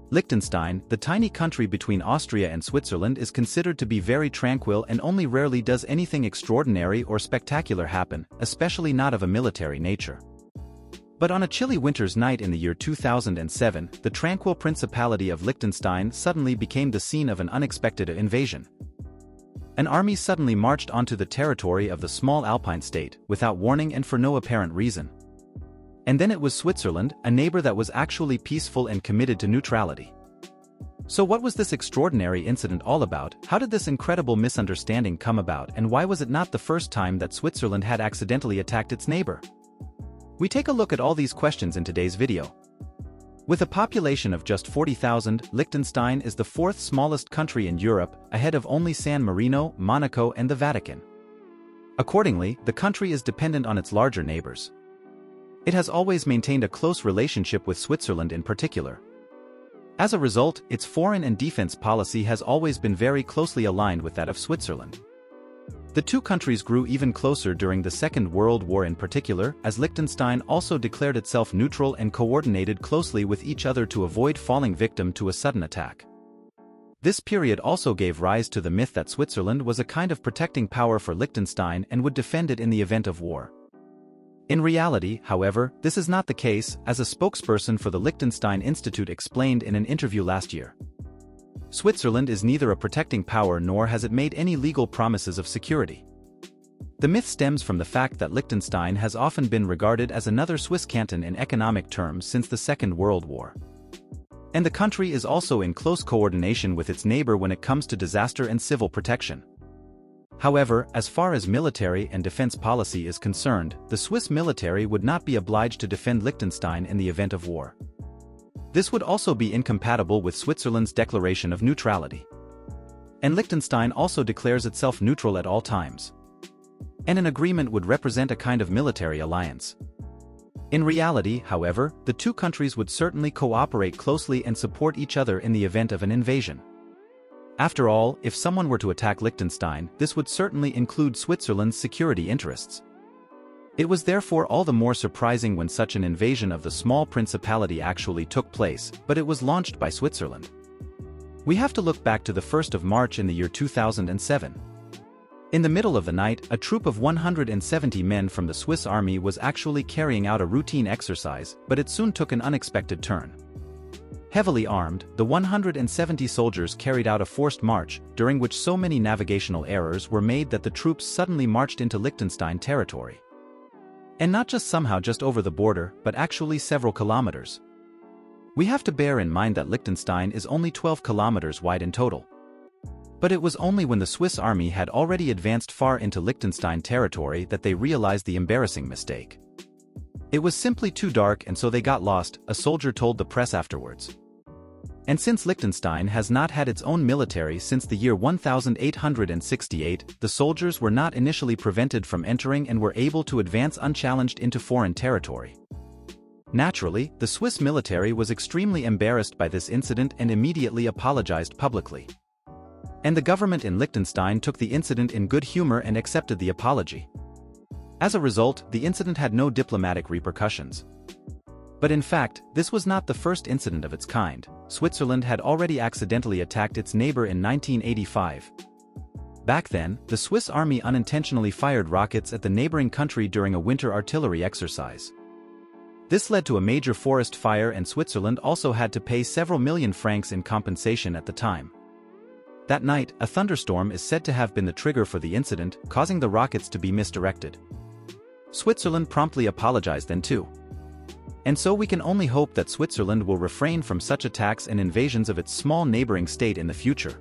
Liechtenstein, the tiny country between Austria and Switzerland, is considered to be very tranquil and only rarely does anything extraordinary or spectacular happen, especially not of a military nature. But on a chilly winter's night in the year 2007, the tranquil Principality of Liechtenstein suddenly became the scene of an unexpected invasion. An army suddenly marched onto the territory of the small Alpine state, without warning and for no apparent reason. And then it was Switzerland, a neighbor that was actually peaceful and committed to neutrality. So what was this extraordinary incident all about? How did this incredible misunderstanding come about, and why was it not the first time that Switzerland had accidentally attacked its neighbor? We take a look at all these questions in today's video. With a population of just 40,000, Liechtenstein is the fourth smallest country in Europe, ahead of only San Marino, Monaco and the Vatican. Accordingly, the country is dependent on its larger neighbors. It has always maintained a close relationship with Switzerland in particular. As a result, its foreign and defense policy has always been very closely aligned with that of Switzerland. The two countries grew even closer during the Second World War in particular, as Liechtenstein also declared itself neutral and coordinated closely with each other to avoid falling victim to a sudden attack. This period also gave rise to the myth that Switzerland was a kind of protecting power for Liechtenstein and would defend it in the event of war. In reality, however, this is not the case, as a spokesperson for the Liechtenstein Institute explained in an interview last year. Switzerland is neither a protecting power nor has it made any legal promises of security. The myth stems from the fact that Liechtenstein has often been regarded as another Swiss canton in economic terms since the Second World War. And the country is also in close coordination with its neighbor when it comes to disaster and civil protection. However, as far as military and defense policy is concerned, the Swiss military would not be obliged to defend Liechtenstein in the event of war. This would also be incompatible with Switzerland's declaration of neutrality. And Liechtenstein also declares itself neutral at all times. And an agreement would represent a kind of military alliance. In reality, however, the two countries would certainly cooperate closely and support each other in the event of an invasion. After all, if someone were to attack Liechtenstein, this would certainly include Switzerland's security interests. It was therefore all the more surprising when such an invasion of the small principality actually took place, but it was launched by Switzerland. We have to look back to the 1st of March in the year 2007. In the middle of the night, a troop of 170 men from the Swiss army was actually carrying out a routine exercise, but it soon took an unexpected turn. Heavily armed, the 170 soldiers carried out a forced march, during which so many navigational errors were made that the troops suddenly marched into Liechtenstein territory. And not just somehow just over the border, but actually several kilometers. We have to bear in mind that Liechtenstein is only 12 kilometers wide in total. But it was only when the Swiss army had already advanced far into Liechtenstein territory that they realized the embarrassing mistake. It was simply too dark and so they got lost, a soldier told the press afterwards. And since Liechtenstein has not had its own military since the year 1868, the soldiers were not initially prevented from entering and were able to advance unchallenged into foreign territory. Naturally, the Swiss military was extremely embarrassed by this incident and immediately apologized publicly. And the government in Liechtenstein took the incident in good humor and accepted the apology. As a result, the incident had no diplomatic repercussions. But in fact, this was not the first incident of its kind. Switzerland had already accidentally attacked its neighbor in 1985. Back then, the Swiss army unintentionally fired rockets at the neighboring country during a winter artillery exercise. This led to a major forest fire and Switzerland also had to pay several million francs in compensation at the time. That night, a thunderstorm is said to have been the trigger for the incident, causing the rockets to be misdirected. Switzerland promptly apologized then too. And so we can only hope that Switzerland will refrain from such attacks and invasions of its small neighboring state in the future.